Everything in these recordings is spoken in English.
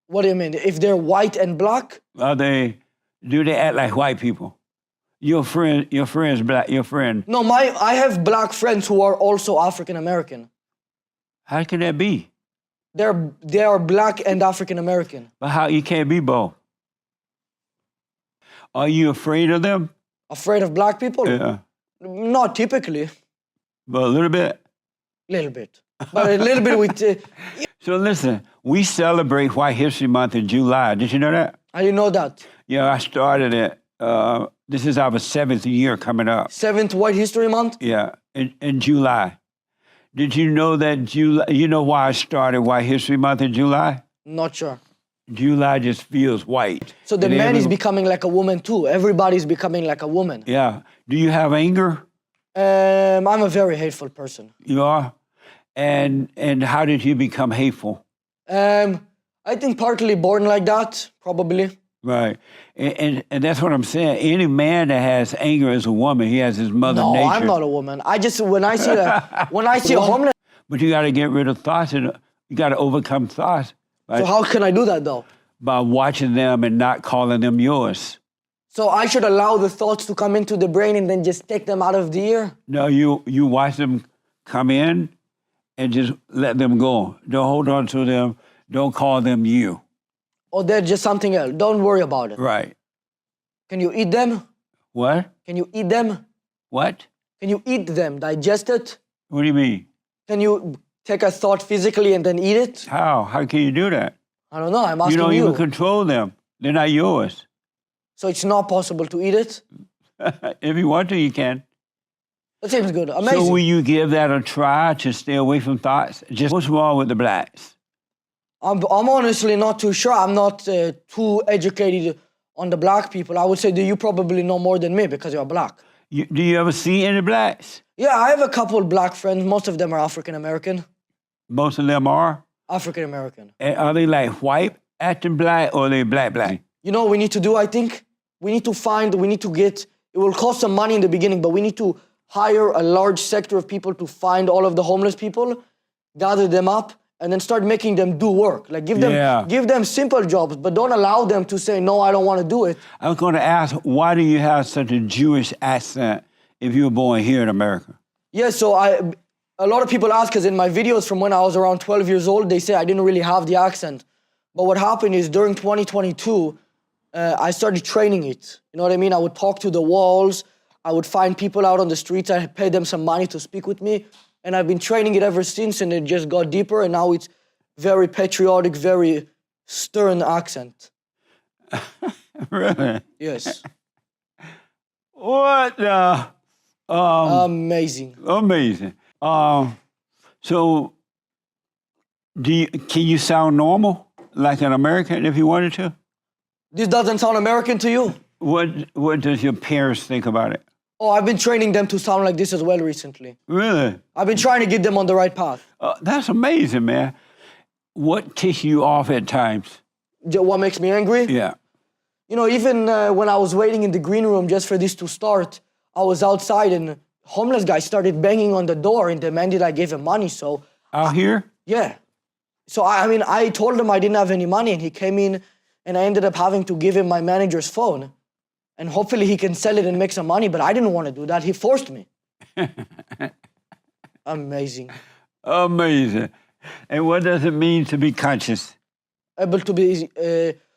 What do you mean? If they're white and black? Do they act like white people? Your friend's black, your friend. No, I have black friends who are also African American. How can that be? They are black and African American. But how, you can't be both. Are you afraid of them? Afraid of black people? Yeah. Not typically. But a little bit? Little bit. But a little bit with... So listen, we celebrate White History Month in July. Did you know that? I didn't know that. Yeah, I started it. This is our 7th year coming up. 7th White History Month? Yeah, in July. Did you know that July, you know why I started White History Month in July? Not sure. July just feels white. So the man is becoming like a woman too. Everybody's becoming like a woman. Yeah. Do you have anger? I'm a very hateful person. You are? And how did you become hateful? I think partly born like that, probably. Right. And that's what I'm saying. Any man that has anger as a woman, he has his mother nature. No, I'm not a woman. I just, when I see a homeless... But you got to get rid of thoughts, and you got to overcome thoughts. Right? So how can I do that though? By watching them and not calling them yours. So I should allow the thoughts to come into the brain and then just take them out of the ear? No, you watch them come in and just let them go. Don't hold on to them. Don't call them you. Or they're just something else. Don't worry about it. Right. Can you eat them? What? Can you eat them? What? Can you eat them, digest it? What do you mean? Can you take a thought physically and then eat it? How? How can you do that? I don't know, I'm asking you. You don't even control them. They're not yours. So it's not possible to eat it? If you want to, you can. That seems good. Amazing. So will you give that a try to stay away from thoughts? Just what's wrong with the blacks? I'm honestly not too sure. I'm not too educated on the black people. I would say that you probably know more than me because you're black. Do you ever see any blacks? Yeah, I have a couple black friends. Most of them are African American. Most of them are? African American. And are they like white, acting black, or are they black? You know what we need to do, I think? We need to get, it will cost some money in the beginning, but we need to hire a large sector of people to find all of the homeless people, gather them up, and then start making them do work. Like give them simple jobs, but don't allow them to say, no, I don't want to do it. I was going to ask, why do you have such a Jewish accent if you were born here in America? Yeah, so a lot of people ask, because in my videos from when I was around 12 years old, they say I didn't really have the accent. But what happened is during 2022, I started training it. You know what I mean? I would talk to the walls. I would find people out on the streets. I paid them some money to speak with me. And I've been training it ever since, and it just got deeper, and now it's very patriotic, very stern accent. Really? Yes. What the? Amazing. Amazing. So, can you sound normal, like an American, if you wanted to? This doesn't sound American to you? What does your parents think about it? Oh, I've been training them to sound like this as well recently. Really? I've been trying to get them on the right path. That's amazing, man. What ticks you off at times? What makes me angry? Yeah. You know, even when I was waiting in the green room just for this to start, I was outside and a homeless guy started banging on the door and demanded I give him money, so... Out here? Yeah. So, I told him I didn't have any money, and he came in, and I ended up having to give him my manager's phone. And hopefully he can sell it and make some money, but I didn't want to do that. He forced me. Amazing. Amazing. And what does it mean to be conscious? Able to be,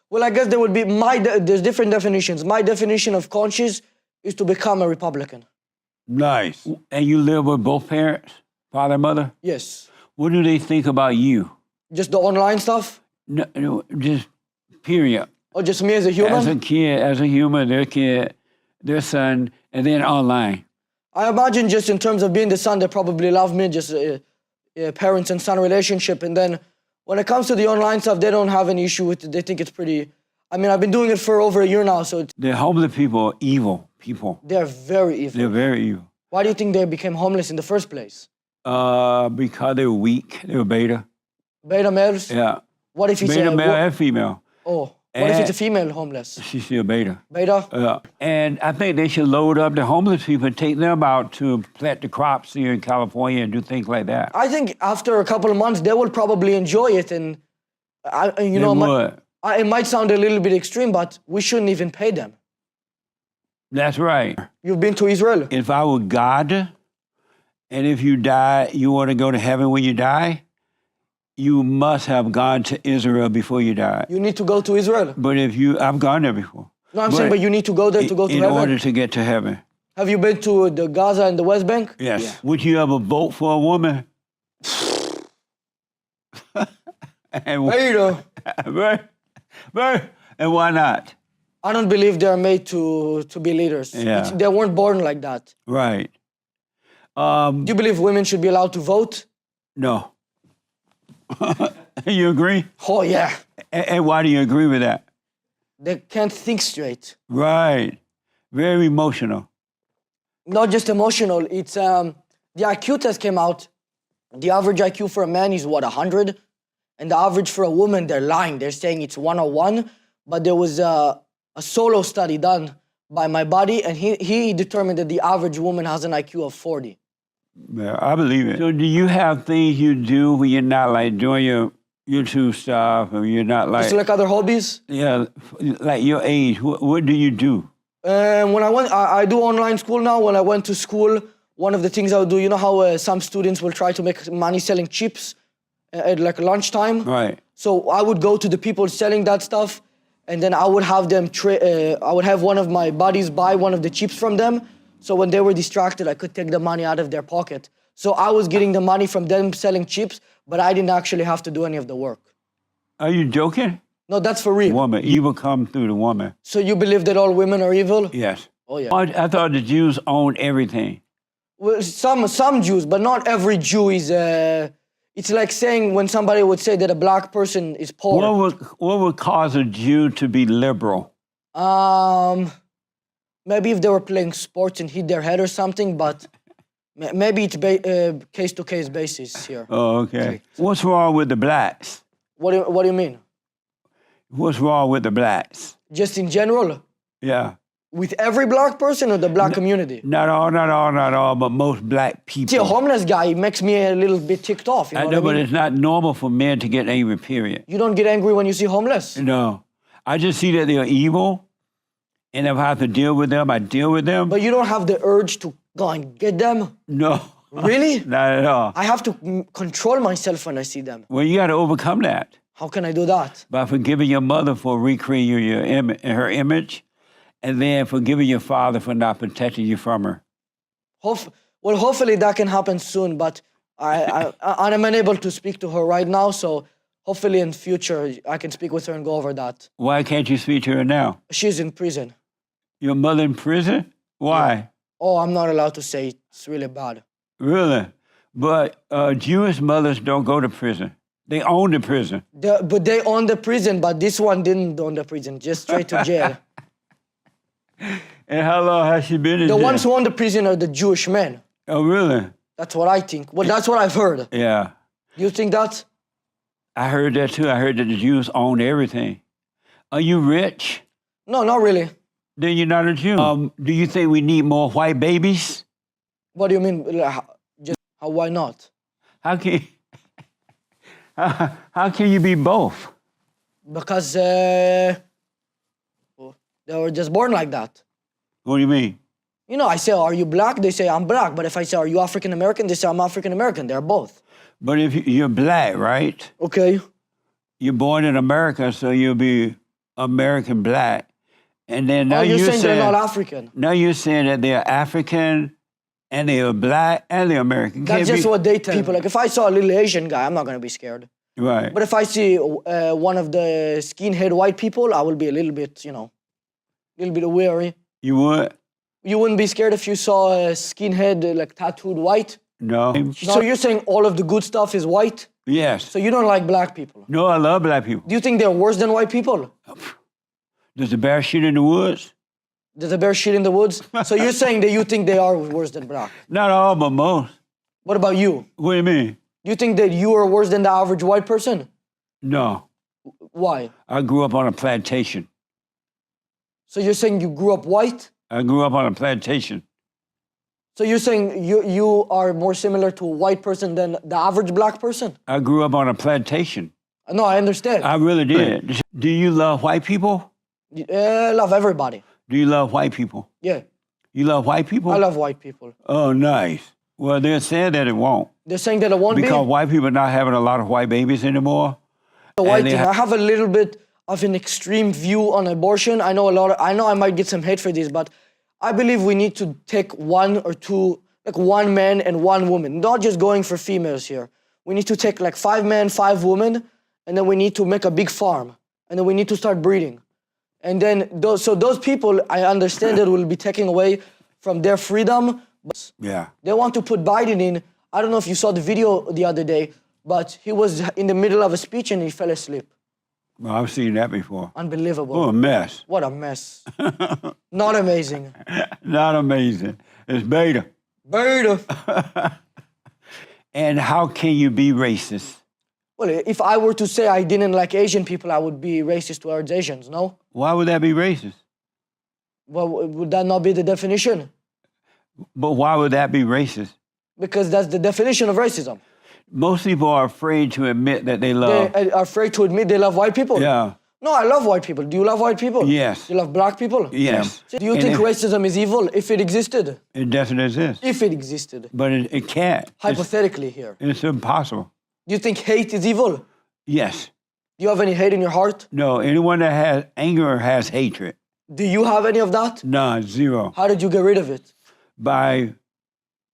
well, I guess there would be, there's different definitions. My definition of conscious is to become a Republican. Nice. And you live with both parents, father and mother? Yes. What do they think about you? Just the online stuff? No, just period. Or just me as a human? As a human, their kid, their son, and then online. I imagine just in terms of being the son, they probably love me, just a parents and son relationship. And then when it comes to the online stuff, they don't have any issue with it. They think it's pretty... I mean, I've been doing it for over a year now, so... The homeless people are evil people. They're very evil. They're very evil. Why do you think they became homeless in the first place? Because they were weak. They were beta. Beta males? Yeah. What if it's beta male and female. Oh. What if it's a female homeless? She's still beta. Beta? Yeah. And I think they should load up the homeless people and take them out to plant the crops here in California and do things like that. I think after a couple of months, they will probably enjoy it. And You know, it might sound a little bit extreme, but we shouldn't even pay them. That's right. You've been to Israel? If I were God, and if you die, you want to go to heaven when you die, you must have gone to Israel before you died. You need to go to Israel? But I've gone there before. No, I'm saying, but you need to go there to go to heaven? In order to get to heaven. Have you been to the Gaza and the West Bank? Yes. Yeah. Would you ever vote for a woman? There you go. And why not? I don't believe they're made to be leaders. Yeah. They weren't born like that. Right. Do you believe women should be allowed to vote? No. You agree? Oh, yeah. And why do you agree with that? They can't think straight. Right. Very emotional. Not just emotional. It's the IQ test came out. The average IQ for a man is what, 100? And the average for a woman, they're lying. They're saying it's 101. But there was a solo study done by my buddy, and he determined that the average woman has an IQ of 40. Yeah, I believe it. So do you have things you do when you're not like doing your YouTube stuff, or you're not like... Just like other hobbies? Yeah, like your age, what do you do? When I do online school now. When I went to school, one of the things I would do, you know how some students will try to make money selling chips at like lunchtime? Right. So I would go to the people selling that stuff, and then I would have them, I would have one of my buddies buy one of the chips from them. So when they were distracted, I could take the money out of their pocket. So I was getting the money from them selling chips, but I didn't actually have to do any of the work. Are you joking? No, that's for real. Woman, evil come through the woman. So you believe that all women are evil? Yes. Oh, yeah. I thought the Jews owned everything. Well, some Jews, but not every Jew is... It's like saying when somebody would say that a black person is poor. What would cause a Jew to be liberal? Maybe if they were playing sports and hit their head or something, but maybe it's case-to-case basis here. Oh, okay. What's wrong with the blacks? What do you mean? What's wrong with the blacks? Just in general? Yeah. With every black person or the black community? Not all, but most black people. See, a homeless guy makes me a little bit ticked off. You know I know, what I mean? but it's not normal for men to get angry, period. You don't get angry when you see homeless? No. I just see that they're evil, and if I have to deal with them, I deal with them. But you don't have the urge to go and get them? No. Really? Not at all. I have to control myself when I see them. Well, you got to overcome that. How can I do that? By forgiving your mother for recreating her image, and then forgiving your father for not protecting you from her. Well, hopefully that can happen soon, but I'm unable to speak to her right now, so hopefully in future I can speak with her and go over that. Why can't you speak to her now? She's in prison. Your mother in prison? Why? Yeah. Oh, I'm not allowed to say. It's really bad. Really? But Jewish mothers don't go to prison. They own the prison. But they own the prison, but this one didn't own the prison, just straight to jail. And how long has she been in jail? The ones who own the prison are the Jewish men. Oh, really? That's what I think. Well, that's what I've heard. Yeah. You think that? I heard that too. I heard that the Jews own everything. Are you rich? No, not really. Then you're not a Jew. Do you think we need more white babies? What do you mean? Why not? How can how can you be both? Because they were just born like that. What do you mean? You know, I say, are you black? They say, I'm black. But if I say, are you African American? They say, I'm African American. They're both. But if you're black, right? Okay. You're born in America, so you'll be American black. And then now you're saying they're not African. Now you're saying that they're African and they're black and they're American. That's just what they tell people. Like if I saw a little Asian guy, I'm not going to be scared. Right. But if I see one of the skinhead white people, I will be a little bit, a little bit wary. You would? You wouldn't be scared if you saw a skinhead, like tattooed white? No. So you're saying all of the good stuff is white? Yes. So you don't like black people? No, I love black people. Do you think they're worse than white people? Does the bear shit in the woods? Does the bear shit in the woods? So you're saying that you think they are worse than black? Not all, but most. What about you? What do you mean? Do you think that you are worse than the average white person? No. Why? I grew up on a plantation. So you're saying you grew up white? I grew up on a plantation. So you're saying you are more similar to a white person than the average black person? I grew up on a plantation. No, I understand. I really did. Do you love white people? I love everybody. Do you love white people? Yeah, You love white people? I love white people. Oh, nice. Well, they're saying that it won't. They're saying that it won't Because be. white people are not having a lot of white babies anymore. The white and they thing. I have a little bit of an extreme view on abortion. I know I might get some hate for this, but I believe we need to take one or two, like one man and one woman, not just going for females here. We need to take like 5 men, 5 women, and then we need to make a big farm, and then we need to start breeding. And then those people, I understand that will be taking away from their freedom. But Yeah. they want to put Biden in. I don't know if you saw the video the other day, but he was in the middle of a speech and he fell asleep. Well, I've seen that before. Unbelievable. Oh, a mess. What a mess. Not amazing. Not amazing. It's beta. Beta. And how can you be racist? Well, if I were to say I didn't like Asian people, I would be racist towards Asians, no? Why would that be racist? Well, would that not be the definition? But why would that be racist? Because that's the definition of racism. Most people are afraid to admit that they love. They are afraid to admit they love white people. Yeah. No, I love white people. Do you love white people? Yes. Do you love black people? Yes. Do you think racism is evil if it existed? It doesn't exist. If it existed. But it can't. Hypothetically here. It's impossible. Do you think hate is evil? Yes. Do you have any hate in your heart? No, anyone that has anger has hatred. Do you have any of that? None, zero. How did you get rid of it? By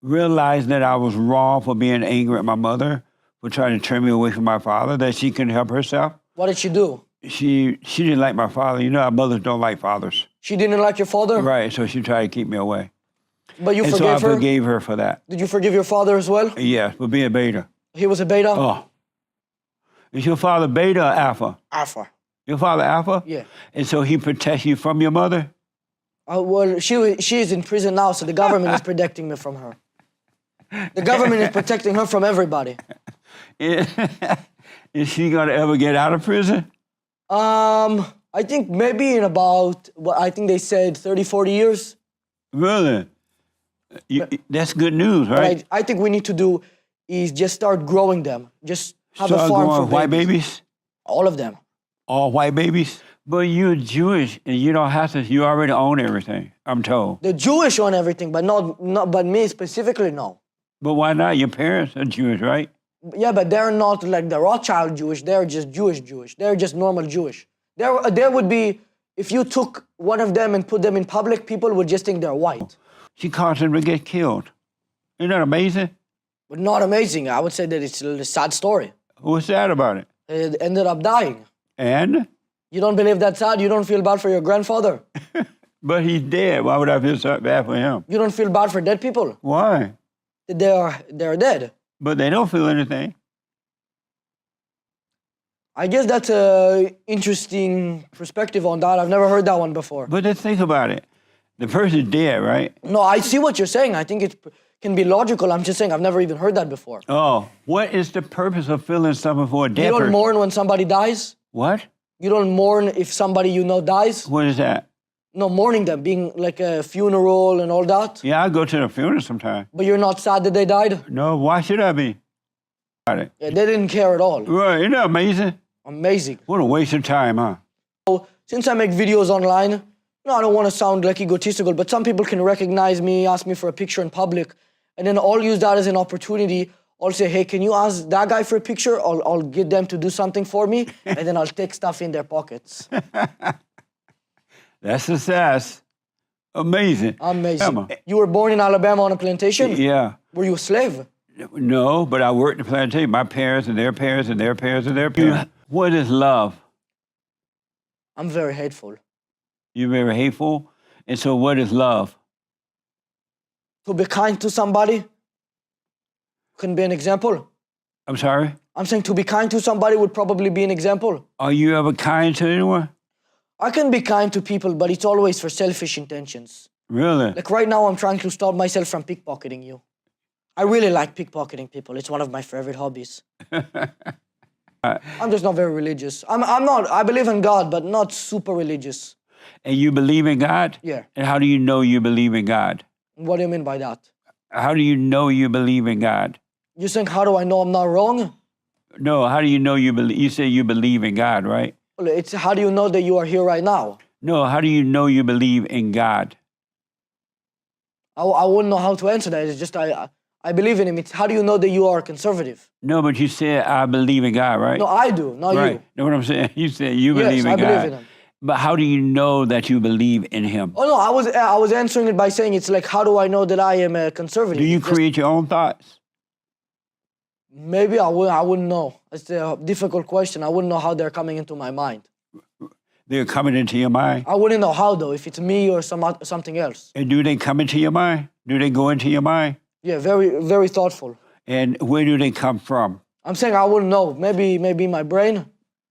realizing that I was wrong for being angry at my mother, for trying to turn me away from my father, that she couldn't help herself. What did she do? She didn't like my father. You know how mothers don't like fathers. She didn't like your father? Right, so she tried to keep me away. But you And so forgave I her? forgave her for that. Did you forgive your father as well? Yes, for being beta. He was a beta? Oh. Is your father beta or alpha? Alpha. Your father alpha? Yeah. And so he protects you from your mother? Well, she is in prison now, so the government is protecting me from her. The government is protecting her from everybody. Is she going to ever get out of prison? I think maybe in about, I think they said 30, 40 years. Really? That's good news, right? I think we need to do is just start growing them. Just have a Start farm growing for white babies? All of them. All white babies? But you're Jewish and you don't have to, you already own everything, I'm told. The Jewish own everything, but but me specifically, no. But why not? Your parents are Jewish, right? Yeah, but they're not like the Rothschild Jewish. They're just Jewish. They're just normal Jewish. There would be, if you took one of them and put them in public, people would just think they're white. She caused them to get killed. Isn't that amazing? But not amazing. I would say that it's a sad story. What's sad about it? It ended up dying. And? You don't believe that's sad? You don't feel bad for your grandfather? But he's dead. Why would I feel so bad for him? You don't feel bad for dead people? Why? They're dead. But they don't feel anything. I guess that's an interesting perspective on that. I've never heard that one before. But just think about it. The person's dead, right? No, I see what you're saying. I think it can be logical. I'm just saying I've never even heard that before. Oh, what is the purpose of feeling something for a dead person? You don't mourn when somebody dies? What? You don't mourn if somebody you know dies? What is that? No, mourning them, being like a funeral and all that. Yeah, I go to the funeral sometime. But you're not sad that they died? No, why should I be? Yeah, they didn't care at all. Right, isn't that amazing? Amazing. What a waste of time, huh? So, since I make videos online, I don't want to sound like egotistical, but some people can recognize me, ask me for a picture in public, and then I'll use that as an opportunity. I'll say, hey, can you ask that guy for a picture? I'll get them to do something for me, and then I'll take stuff in their pockets. That's success. Amazing. Amazing. Emma. You were born in Alabama on a plantation? Yeah. Were you a slave? No, but I worked the plantation. My parents and their parents and their parents and their parents. What is love? I'm very hateful. You're very hateful? And so what is love? To be kind to somebody can be an example. I'm sorry? I'm saying to be kind to somebody would probably be an example. Are you ever kind to anyone? I can be kind to people, but it's always for selfish intentions. Really? Like right now, I'm trying to stop myself from pickpocketing you. I really like pickpocketing people. It's one of my favorite hobbies. I'm just not very religious. I believe in God, but not super religious. And you believe in God? Yeah. And how do you know you believe in God? What do you mean by that? How do you know you believe in God? You're saying, how do I know I'm not wrong? No, how do you know you believe? You say you believe in God, right? Well, it's how do you know that you are here right now? No, how do you know you believe in God? I wouldn't know how to answer that. It's just I believe in him. It's how do you know that you are conservative? No, but you said I believe in God, right? No, I do, not right. you. Know what I'm saying? You said you believe Yes, in I God. believe in him. But how do you know that you believe in Him? Oh no, I was answering it by saying it's like how do I know that I am a conservative? Do you It's just- create your own thoughts? Maybe I wouldn't know. It's a difficult question. I wouldn't know how they're coming into my mind. They're coming into your mind. I wouldn't know how though, if it's me or something else. And do they come into your mind? Do they go into your mind? Yeah, very, very thoughtful. And where do they come from? I'm saying I wouldn't know. Maybe my brain.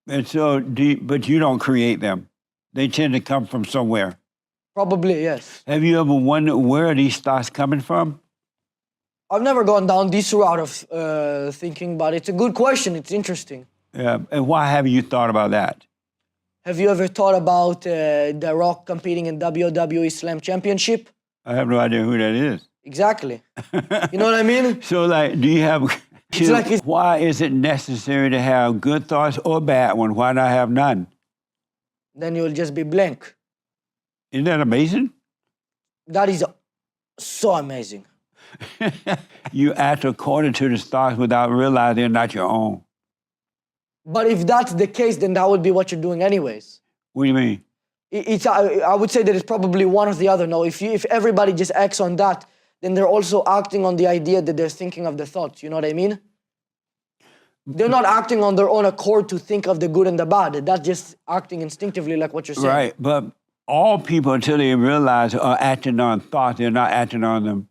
And so, but you don't create them. They tend to come from somewhere. Probably, yes. Have you ever wondered where are these thoughts coming from? I've never gone down this route of thinking, but it's a good question. It's interesting. And why haven't you thought about that? Have you ever thought about The Rock competing in WWE Slam Championship? I have no idea who that is. Exactly. You know what I mean? So, like, do you have... It's like it's- why is it necessary to have good thoughts or bad ones? Why not have none? Then you'll just be blank. Isn't that amazing? That is so amazing. You act according to the thoughts without realizing they're not your own. But if that's the case, then that would be what you're doing anyways. What do you mean? I would say that it's probably one or the other. No, if everybody just acts on that, then they're also acting on the idea that they're thinking of the thoughts. You know what I mean? They're not acting on their own accord to think of the good and the bad. That's just acting instinctively like what you're saying. Right, but all people, until they realize are acting on thoughts, they're not acting on them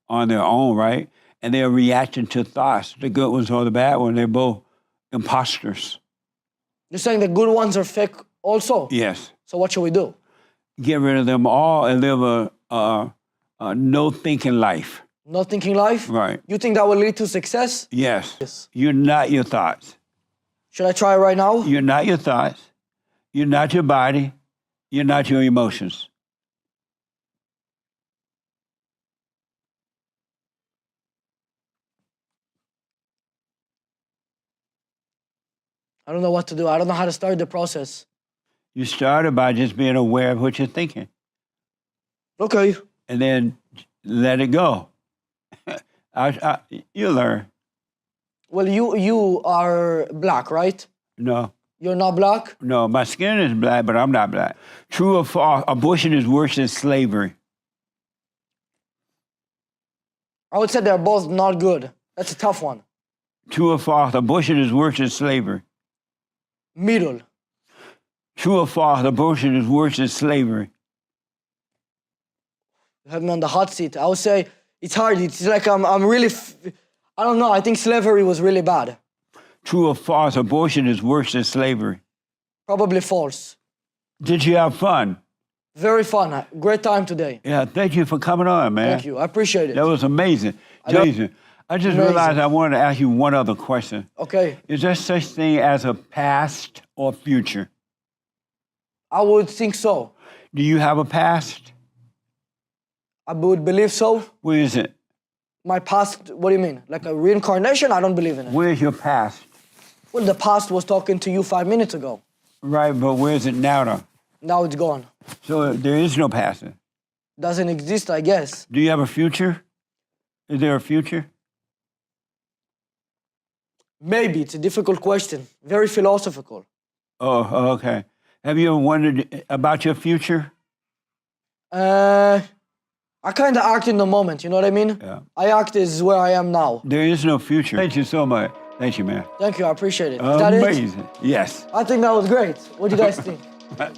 on their own, right? And they're reacting to thoughts, the good ones or the bad ones. They're both imposters. You're saying the good ones are fake also? Yes. So what should we do? Get rid of them all and live a no-thinking life. No thinking life? Right. You think that will lead to success? Yes. Yes. You're not your thoughts. Should I try it right now? You're not your thoughts. You're not your body. You're not your emotions. I don't know what to do. I don't know how to start the process. You started by just being aware of what you're thinking. Okay. And then let it go. You'll learn. Well, you are black, right? No, You're not black? no, my skin is black, but I'm not black. True or false, abortion is worse than slavery. I would say they're both not good. That's a tough one. True or false, abortion is worse than slavery. Middle. True or false, abortion is worse than slavery. You have me on the hot seat. I would say it's hard. It's like I'm really... I don't know. I think slavery was really bad. True or false, abortion is worse than slavery. Probably false. Did you have fun? Very fun. Great time today. Yeah, thank you for coming on, man. Thank you. I appreciate it. That was amazing. Amazing. I just Amazing. realized I wanted to ask you one other question. Okay. Is there such thing as a past or future? I would think so. Do you have a past? I would believe so. Where is it? My past, what do you mean? Like a reincarnation? I don't believe in it. Where's your past? Well, the past was talking to you 5 minutes ago. Right, but where is it now, though? Now it's gone. So there is no past. Doesn't exist, I guess. Do you have a future? Is there a future? Maybe. It's a difficult question. Very philosophical. Oh, okay. Have you ever wondered about your future? I kind of act in the moment, you know what I mean? Yeah. I act as where I am now. There is no future. Thank you so much. Thank you, man. Thank you, I appreciate it. Is that it? Amazing. Yes. I think that was great. What do you guys think?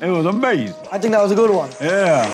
It was amazing. I think that was a good one. Yeah.